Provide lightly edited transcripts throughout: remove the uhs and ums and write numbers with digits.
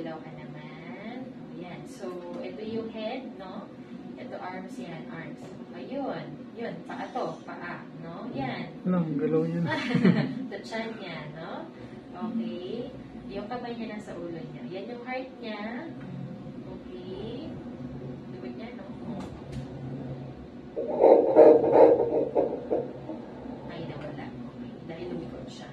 Gumagalaw ka naman. Ayan. So, ito yung head, no? Ito arms yan, arms. Ayun. Yun, paa to, paa, no? Yan. Ano, galaw niya na. The chan niya, no? Okay. Yung kamay niya nasa ulo niya. Yan yung heart niya. Okay. Likod niya, no? Ay, nawala. Okay. Dahil lumikod siya.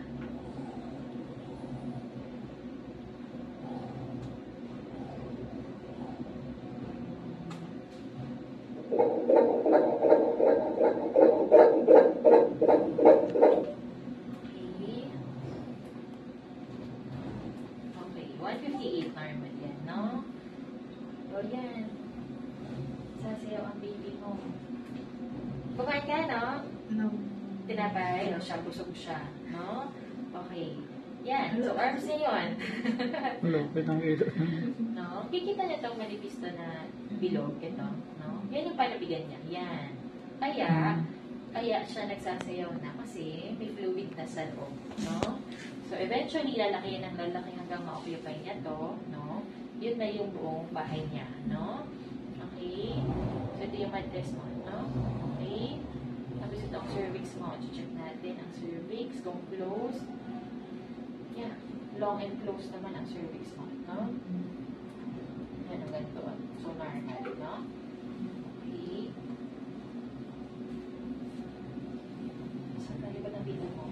Okay, 158 normal yan, no? O yan. Sasayaw ang baby mo. Kumain ka, no? No. Tinapay, o siya, busog siya, no? Okay. Yan, so arms niya yun. Lupit ang ilo. No? Kikita niya itong manipis na bilog, ito, no? Yan yung panabigan niya, yan. Kaya siya nagsasayaw na kasi may fluid na sa loob, no? So, eventually, lalaki yan ng lalaki hanggang ma-occupy niya to, no? Yun na yung buong bahay niya, no? Okay? So, ito yung matres mo, no? Okay? Tapos ito ang cervix mo. Check natin ang cervix, kung close. Yeah. Long and close naman ang cervix mo, no? Yan ang ganito. So, normal, no? Okay. Saan tayo ba ng video mo?